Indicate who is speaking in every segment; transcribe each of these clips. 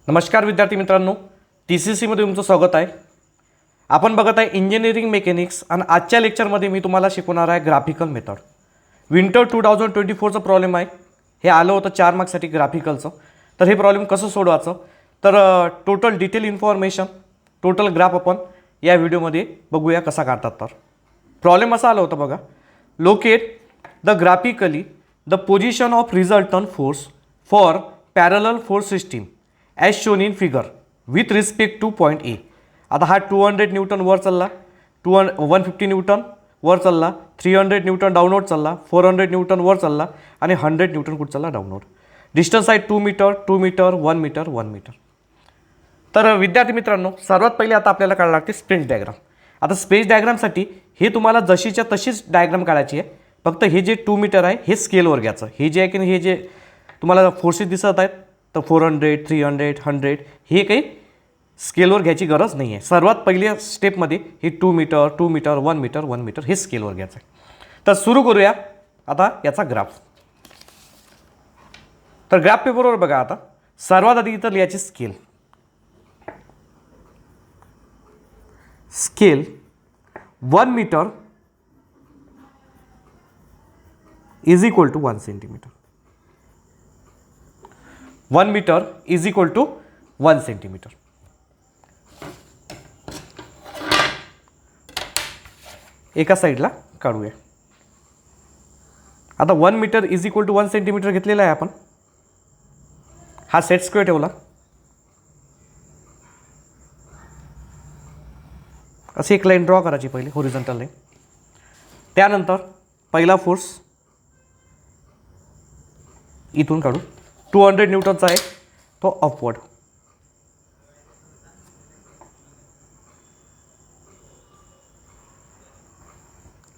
Speaker 1: नमस्कार विद्यार्थी मित्रांनो, TCCमध्ये तुमचं स्वागत आहे. आपण बघत आहे इंजिनिअरिंग मेकॅनिक्स आणि आजच्या लेक्चरमध्ये मी तुम्हाला शिकवणार आहे ग्राफिकल मेथड. विंटर 2024चं प्रॉब्लेम आहे. हे आलं होतं 4 मार्क्ससाठी ग्राफिकलचं. तर हे प्रॉब्लेम कसं सोडवायचं, तर total detail information, total graph आपण या व्हिडिओमध्ये बघूया कसा काढतात. तर प्रॉब्लेम असा आला होता बघा. Locate the graphically the position of resultant force for parallel force system as shown in figure with respect two point A. आता हा 200 न्यूटन वर चालला, 150 न्यूटन वर चालला, 300 न्यूटन डाऊनवर्ड चालला, 400 न्यूटन वर चालला आणि 100 न्यूटन कुठं चालला डाऊनवर्ड. डिस्टन्स आहे 2 मीटर, 2 मीटर, 1 मीटर, 1 मीटर. तर विद्यार्थी मित्रांनो, सर्वात पहिले आता आपल्याला काढायला लागते स्पेस डायग्राम. आता स्पेस डायग्रामसाठी हे तुम्हाला जशीच्या तशीच डायग्राम काढायची आहे. फक्त हे जे 2 मीटर आहे हे स्केलवर घ्यायचं. हे जे आहे की हे जे तुम्हाला फोर्सेस दिसत आहेत तर 400, 300, 100 हे काही स्केलवर घ्यायची गरज नाही आहे. सर्वात पहिल्या स्टेपमध्ये हे 2 मीटर, 2 मीटर, 1 मीटर, 1 मीटर हे स्केलवर घ्यायचं आहे. तर सुरू करूया आता याचा ग्राफ. तर ग्राफ पेपरवर बघा. आता सर्वात आधी इथं लिहायची scale. Scale 1 metre is equal to 1 centimetre. 1 metre is equal to 1 centimetre. एका साईडला काढूया. आता 1 metre is equal to 1 centimetre घेतलेला आहे आपण. हा सेट स्क्वेअर ठेवला. अशी एक लाईन ड्रॉ करायची पहिले, हॉरिझॉन्टल लाईन. त्यानंतर पहिला फोर्स इथून काढू. 200 न्यूटनचा आहे तो अपवर्ड.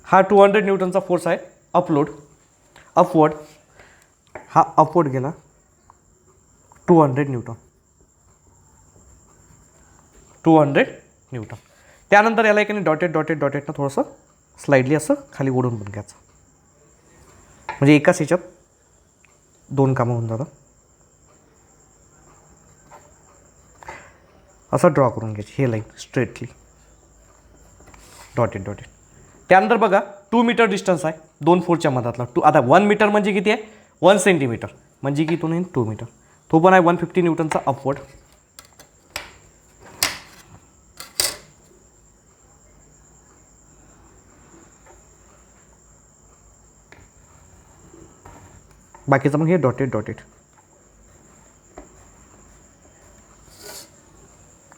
Speaker 1: हा 200 न्यूटनचा फोर्स आहे अपवर्ड. हा अपवर्ड गेला 200 न्यूटन. त्यानंतर याला एक डॉटेडनं थोडंसं स्लाइडली असं खाली ओढून पण घ्यायचं. म्हणजे एकाच ह्याच्यात 2 कामं होऊन जातात. असं ड्रॉ करून घ्यायची हे लाईन स्ट्रेटली डॉटेड. त्यानंतर बघा 2 मीटर डिस्टन्स आहे 2 फोर्सच्या मधातला. आता 1 मीटर म्हणजे किती आहे, 1 सेंटीमीटर म्हणजे की इथून 2 मीटर. तो पण आहे 150 न्यूटनचा अपवर्ड. बाकीचं मग हे डॉटेड.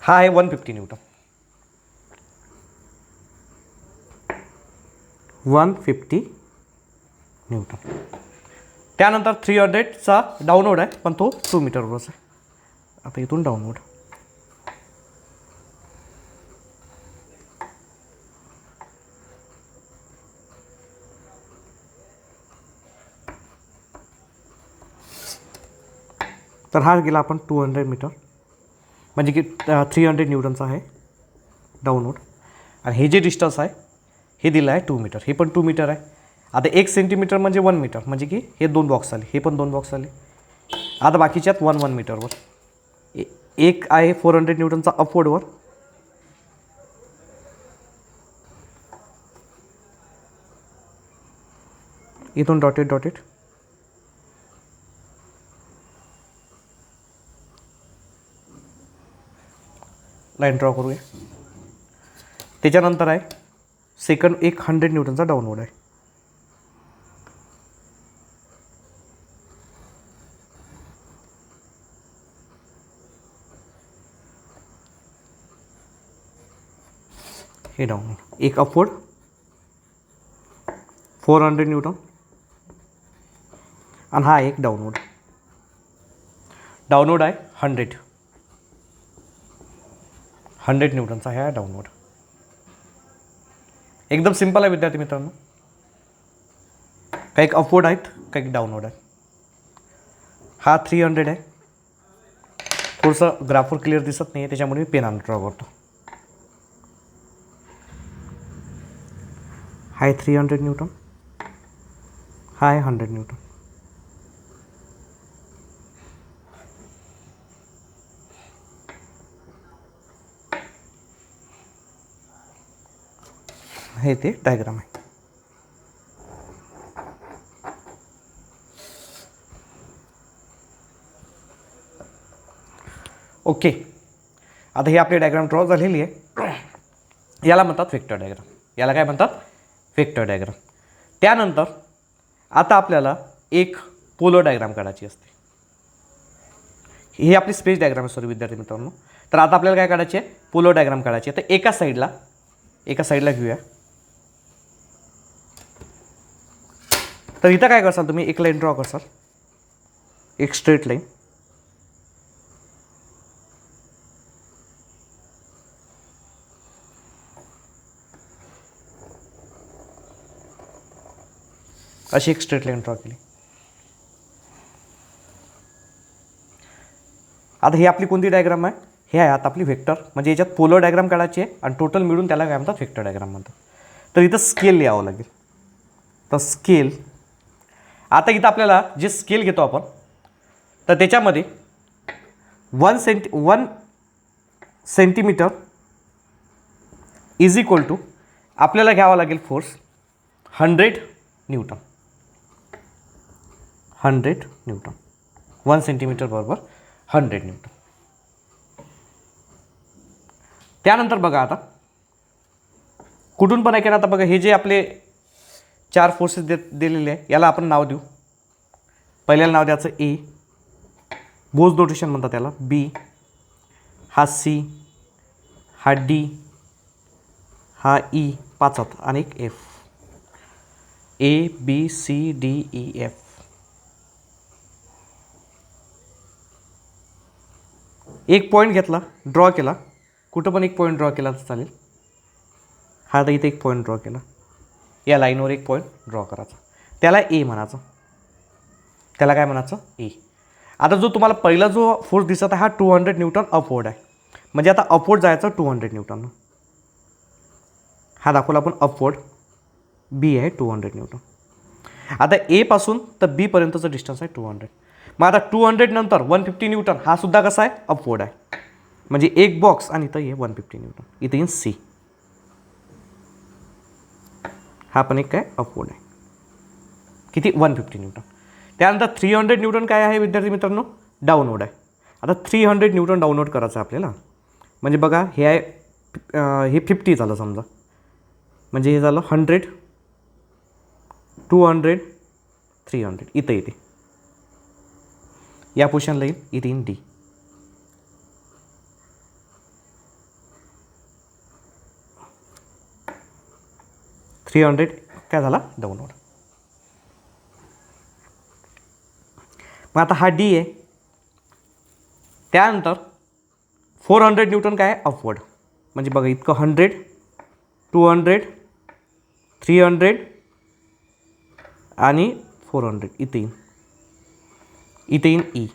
Speaker 1: हा आहे 150 न्यूटन. 150 न्यूटन. त्यानंतर 300चा डाऊनवर्ड आहे पण तो 2 मीटरवरच आहे. आता इथून डाऊनवर्ड. तर हा गेला आपण 200 मीटर म्हणजे की 300 न्यूटनचा आहे डाऊनवर्ड. आणि हे जे डिस्टन्स आहे हे दिलं आहे 2 मीटर. हे पण 2 मीटर आहे. आता 1 सेंटीमीटर म्हणजे 1 मीटर म्हणजे की हे 2 बॉक्स आले, हे पण 2 बॉक्स आले. आता बाकीच्यात 1 मीटरवर. एक आहे 400 न्यूटनचा अपवर्डवर. इथून डॉटेड. लाईन ड्रॉ करूया. त्याच्यानंतर आहे सेकंड एक 100 न्यूटनचा डाऊनवर्ड आहे. हे डाऊनवर्ड. एक अपवर्ड 400 न्यूटन आणि हा एक डाऊनवर्ड आहे 100 न्यूटनचा हा डाऊनवर्ड. एकदम सिंपल आहे विद्यार्थी मित्रांनो. काही अपवर्ड आहेत, काही डाऊनवर्ड आहे. हा 300 आहे. थोडंसं ग्राफवर क्लिअर दिसत नाही आहे त्याच्यामुळे मी पेनानं ड्रॉ करतो. हा आहे 300 न्यूटन, हा आहे 100 न्यूटन. हे ते डायग्राम आहे. ओके, आता ही आपली डायग्राम ड्रॉ झालेली आहे. याला म्हणतात व्हेक्टर डायग्राम. याला काय म्हणतात? Vector diagram. त्यानंतर आता आपल्याला एक पोलर डायग्राम काढायची असते. ही आपली स्पेस डायग्राम आहे, सॉरी विद्यार्थी मित्रांनो. तर आता आपल्याला काय काढायची आहे? पोलर डायग्राम काढायची आहे. तर एका साईडला घेऊया. तर इथं काय करसाल तुम्ही? एक लाईन ड्रॉ करसाल, एक स्ट्रेट लाईन. अशी एक स्ट्रेट लाईन ड्रॉ केली. आता ही आपली कोणती डायग्राम आहे? हे आहे आता आपली व्हेक्टर, म्हणजे याच्यात पोलर डायग्राम काढायची आहे आणि टोटल मिळून त्याला काय म्हणतात? व्हेक्टर डायग्राम म्हणतात. तर इथं स्केल लिहावं लागेल. तर स्केल, आता इथं आपल्याला जे स्केल घेतो आपण, तर त्याच्यामध्ये 1 सेंटीमीटर इज इक्वल टू आपल्याला घ्यावा लागेल फोर्स 100 न्यूटन. 100 न्यूटन, 1 सेंटीमीटर बरोबर 100 न्यूटन. त्यानंतर बघा आता कुठून पण ऐका. आता बघा हे जे आपले 4 फोर्सेस दिलेले आहे, याला आपण नाव देऊ. पहिल्याला नाव द्यायचं ए, बोज नोटेशन म्हणतात त्याला. बी, हा सी, हा डी, हा ई, 5 आणि एक F. A B C D E F. एक पॉईंट घेतला, ड्रॉ केला. कुठं पण एक पॉईंट ड्रॉ केला तर चालेल. हा आता इथे एक पॉईंट ड्रॉ केला. या लाईनवर एक पॉईंट ड्रॉ करायचा, त्याला ए म्हणायचं. त्याला काय म्हणायचं? ए. आता जो तुम्हाला पहिला जो फोर्स दिसत आहे हा 200 न्यूटन अपवर्ड आहे. म्हणजे आता अपवर्ड जायचं 200 न्यूटन. हा दाखवला आपण अपवर्ड. बी आहे 200 न्यूटन. आता ए पासून तर बी पर्यंतचं डिस्टन्स आहे 200. मग आता 200 नंतर 150 न्यूटन हा सुद्धा कसा आहे? अपवर्ड आहे. म्हणजे एक बॉक्स आणि इथं हे 150 न्यूटन. इथं येईन सी. हा पण एक काय? अपवर्ड आहे. किती? 150 न्यूटन. त्यानंतर 300 न्यूटन काय आहे विद्यार्थी मित्रांनो? डाऊनवर्ड आहे. आता 300 न्यूटन डाऊनवर्ड करायचं आहे आपल्याला. म्हणजे बघा हे आहे, हे 50 झालं समजा. म्हणजे हे झालं 100, 200, 300. इथं येते या पोझिशनला येईल. इथे येईन डी. $300 काय झाला? डाऊनवर्ड. मग आता हा डी आहे. त्यानंतर 400 न्यूटन काय आहे? अपवर्ड. म्हणजे बघा इतकं 100, 200, 300 आणि 400. इथे येईन. इथे येईन ई.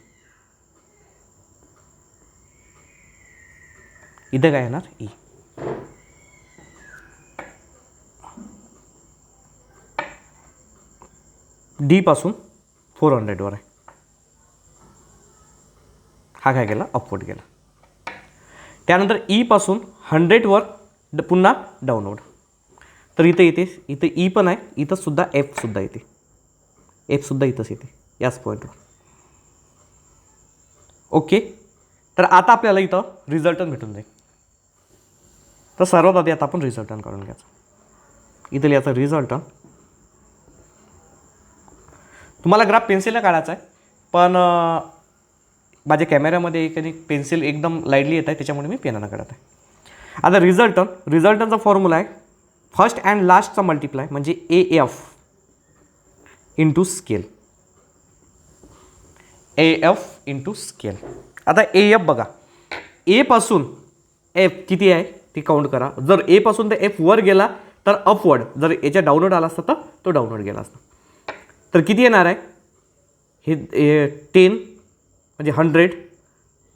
Speaker 1: इथं काय येणार? ई. डी पासून 400 वर आहे. हा काय गेला? अपवर्ड गेला. त्यानंतर ई पासून 100 वर पुन्हा डाऊनवर्ड. तर इथे येते. इथे ई पण आहे. इथं सुद्धा एफ सुद्धा येते. एफ सुद्धा इथंच येते याच पॉईंटवर. ओके. तर आता आपल्याला इथं रिझल्टन भेटून जाईल. तर सर्वात आधी आता आपण रिझल्टन काढून घ्यायचं. इथं याचं रिझल्टन. तुम्हाला ग्राफ पेन्सिलला काढायचा आहे, पण माझ्या कॅमेऱ्यामध्ये एक पेन्सिल एकदम लाईटली येत आहे, त्याच्यामुळे मी पेनानं काढत आहे. आता रिझल्टनचा फॉर्म्युला आहे फर्स्ट अँड लास्टचा मल्टिप्लाय म्हणजे A F into scale. A F into scale. आता ए एफ बघा, ए पासून एफ किती आहे ती काउंट करा. जर ए पासून तर एफ वर गेला तर अपवर्ड, जर याच्या डाऊनवर्ड आला असता तर तो डाऊनवर्ड गेला असता. तर किती येणार आहे? हे 10 म्हणजे 100,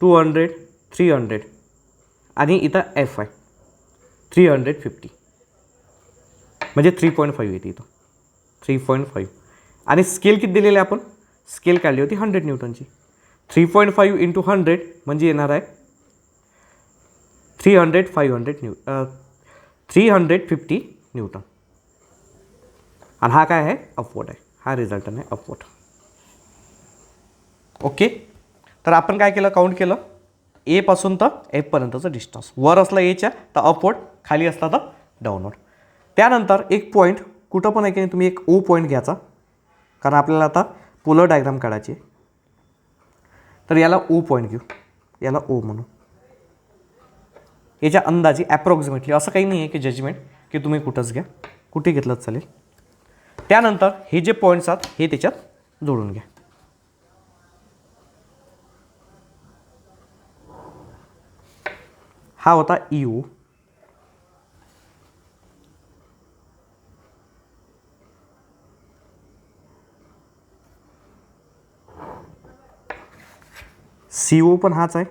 Speaker 1: 200, 300 आणि इथं एफ आहे 350 म्हणजे 3.5 येते इथं. 3.5 आणि स्केल किती दिलेली आहे आपण? स्केल काढली होती 100 न्यूटनची. 3.5 इंटू 100 म्हणजे येणार आहे 350 न्यूटन. आणि हा काय आहे, अपवर्ड आहे, हा रिझल्टंट आहे अपवर्ड. ओके. तर आपण काय केलं, काउंट केलं ए पासून तर एफपर्यंतचं डिस्टन्स. वर असला एच्या तर अपवर्ड, खाली असला तर डाऊनवर्ड. त्यानंतर एक पॉईंट कुठं पण आहे की नाही, तुम्ही एक ओ पॉईंट घ्यायचा, कारण आपल्याला आता पोलर डायग्राम काढायची. तर याला ओ पॉईंट घेऊ, याला ओ म्हणू. याच्या अंदाजे ॲप्रॉक्सिमेटली, असं काही नाही आहे की जजमेंट की तुम्ही कुठंच घ्या, कुठे घेतलं चालेल. त्यानंतर हे जे पॉईंट्स आहेत हे त्याच्यात जोडून घ्या. हा होता EU. CO पण हाच आहे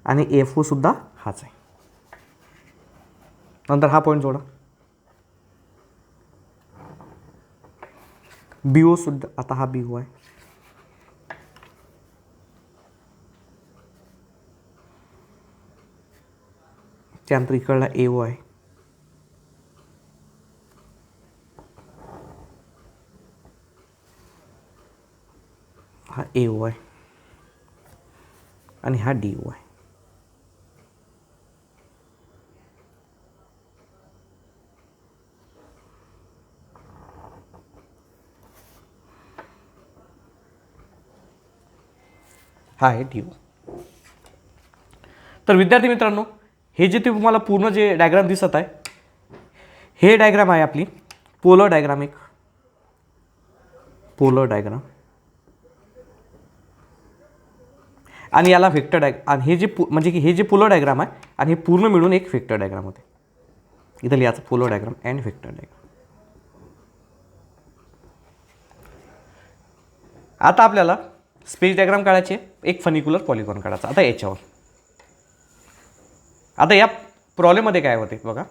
Speaker 1: आणि FO सुद्धा हाच आहे. नंतर हा पॉईंट जोडा. BO सुद्धा, आता हा BO आहे. त्यानंतर इकडला AO आहे. हा AO आहे आणि हा DO आहे. हा आहे DO. तर विद्यार्थी मित्रांनो, हे जे तुम्हाला पूर्ण जे डायग्राम दिसत आहे, हे डायग्राम आहे आपली पोलर डायग्राम. एक पोलर डायग्राम आणि याला व्हेक्टर आणि हे जे म्हणजे की हे जे पोलर डायग्राम आहे आणि हे पूर्ण मिळून एक व्हेक्टर डायग्राम होते. इथं लिहायचं polar diagram and vector diagram. आता आपल्याला स्पेस डायग्राम काढायचे, एक फनिक्युलर पॉलिगॉन काढायचा. आता याच्यावर, आता या प्रॉब्लेममध्ये काय होते बघा.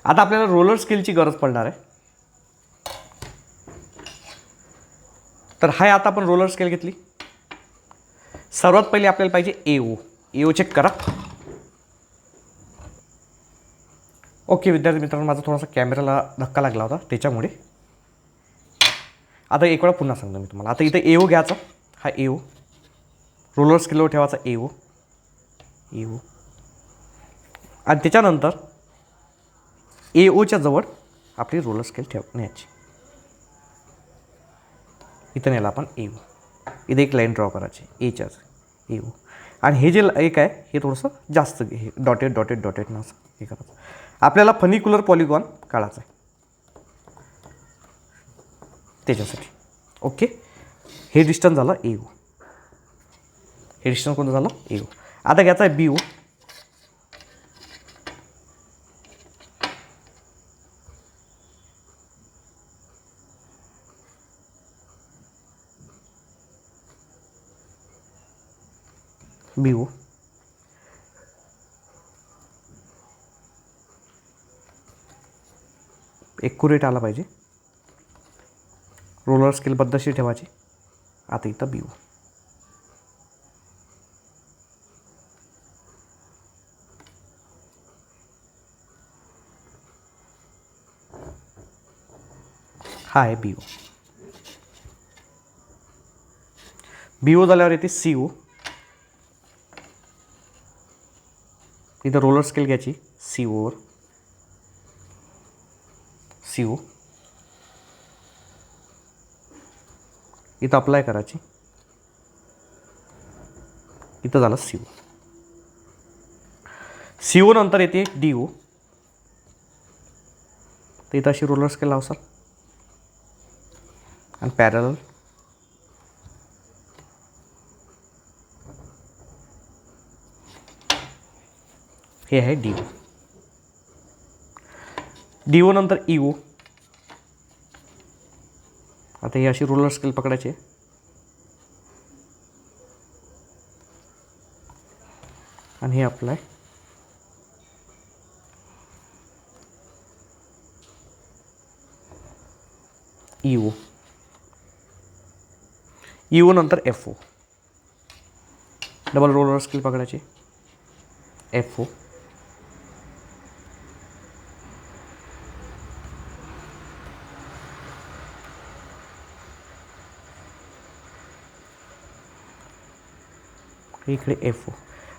Speaker 1: आता आपल्याला रोलर स्केलची गरज पडणार आहे. तर हाय, आता आपण रोलर स्केल घेतली. सर्वात पहिले आपल्याला पाहिजे AO चेक करा. ओके विद्यार्थी मित्रांनो, माझा थोडासा कॅमेराला धक्का लागला होता त्याच्यामुळे. आता एक वेळा पुन्हा सांगतो मी तुम्हाला. आता इथे AO घ्यायचा, हा AO रोलर स्केलवर ठेवायचा AO आणि त्याच्यानंतर AOच्या जवळ आपली रोलर स्केल न्यायची. इथं नेला आपण AO, इथे एक लाईन ड्रॉ करायची एच्याच AO. आणि हे जे एक आहे हे थोडंसं जास्त हे डॉटेड ना असं हे करायचं. आपल्याला फनिक्युलर पॉलिगॉन काढायचा आहे त्याच्यासाठी. ओके, हे डिस्टन्स झालं AO, हे डिस्टन्स कोणतं झालं AO. आता घ्यायचा आहे BO. एक्युरेट आला पाहिजे, रोलर स्केल पद्धतशीर ठेवायची. आता इथं BO. हा आहे BO झाल्यावर येते CO. इथं रोलर स्केल घ्यायची CO इथं अप्लाय करायची. इथं झालं CO नंतर येते DO. तर इथं अशी रोलर स्केल लावसाल आणि पॅरलल हे आहे DO नंतर EO. आता ही अशी रोलर स्केल पकडायची आणि हे अप्लाय. EO नंतर FO. डबल रोलर स्केल पकडायची FO. इकडे FO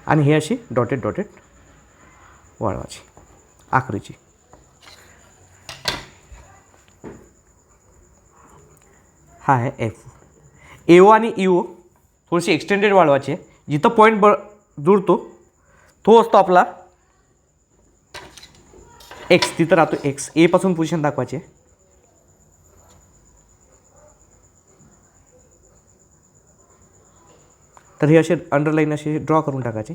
Speaker 1: आणि हे अशी डॉटेड डॉटेड वाढवायची आखरीची. हा आहे FO. AO आणि EO थोडीशी एक्सटेंडेड वाढवायची आहे. जिथं पॉईंट जुळतो तो असतो आपला X, तिथं राहतो X. A पासून पोझिशन दाखवायची आहे. तर हे असे अंडरलाईन असे ड्रॉ करून टाकायचे.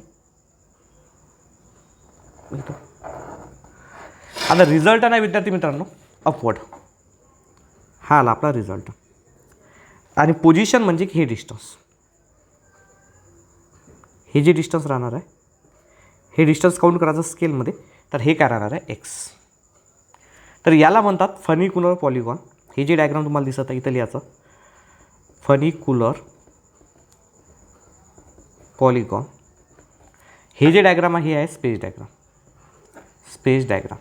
Speaker 1: आता रिझल्ट नाही विद्यार्थी मित्रांनो, अपवर्ड हा आला आपला रिझल्ट. आणि पोझिशन म्हणजे हे डिस्टन्स, हे जे डिस्टन्स राहणार आहे हे डिस्टन्स काउंट करायचं स्केलमध्ये. तर हे काय राहणार आहे X. तर म्हणतात फनिक्युलर पॉलिगॉन. हे जे डायग्राम तुम्हाला दिसत आहे इथं लिहायचं फनिक्युलर पॉलिगॉन. हे जे डायग्राम आहे हे आहे स्पेस डायग्राम. Space diagram.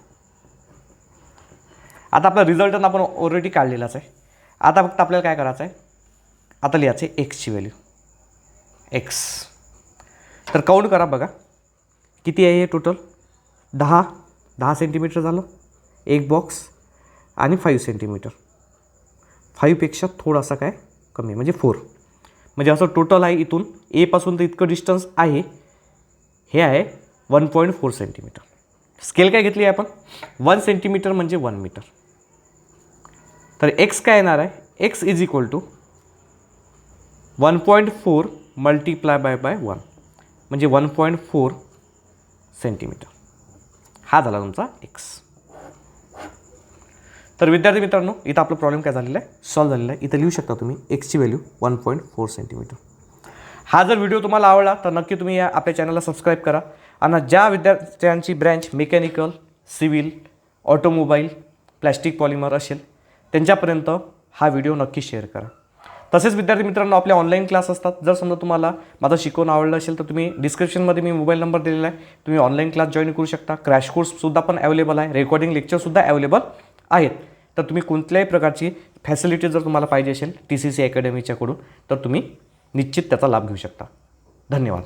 Speaker 1: आता आपला रिझल्ट आपण ऑलरेडी काढलेलाच आहे. आता फक्त आपल्याला काय करायचं आहे, आता लिहायचं आहे Xची व्हॅल्यू X. तर काउंट करा बघा किती आहे हे टोटल. 10 सेंटीमीटर झालं एक बॉक्स आणि 5 सेंटीमीटर. 5पेक्षा थोडासा काय कमी म्हणजे 4. म्हणजे असं टोटल आहे इथून A पासून तर इतकं डिस्टन्स आहे हे आहे 1.4 सेंटीमीटर. स्केल काय घेतली आहे आपण 1 सेंटीमीटर म्हणजे 1 मीटर. तर X काय येणार आहे X is equal to 1.4 multiply by 1 म्हणजे 1.4 सेंटीमीटर. हा झाला तुमचा X. तर विद्यार्थी मित्रांनो इथं आपला प्रॉब्लेम काय झालेला आहे सॉल्व्ह झालेला आहे. इथं लिहू शकता तुम्ही Xची व्हॅल्यू 1.4 सेंटीमीटर. हा जर व्हिडिओ तुम्हाला आवडला तर नक्की तुम्ही आपल्या चॅनलला सबस्क्राईब करा. आणि ज्या विद्यार्थ्यांची branch mechanical, civil, automobile, plastic polymer असेल त्यांच्यापर्यंत हा व्हिडिओ नक्की शेअर करा. तसेच विद्यार्थी मित्रांनो आपले ऑनलाईन क्लास असतात. जर समजा तुम्हाला माझं शिकवणं आवडलं असेल तर तुम्ही डिस्क्रिप्शनमध्ये मी मोबाईल नंबर दिलेला आहे. तुम्ही ऑनलाईन क्लास जॉईन करू शकता. क्रॅश कोर्ससुद्धा पण अवेलेबल आहे. रेकॉर्डिंग लेक्चरसुद्धा अवेलेबल आहेत. तर तुम्ही कोणत्याही प्रकारची फॅसिलिटी जर तुम्हाला पाहिजे असेल TCC अकॅडमीच्याकडून तर तुम्ही निश्चित त्याचा लाभ घेऊ शकता. धन्यवाद.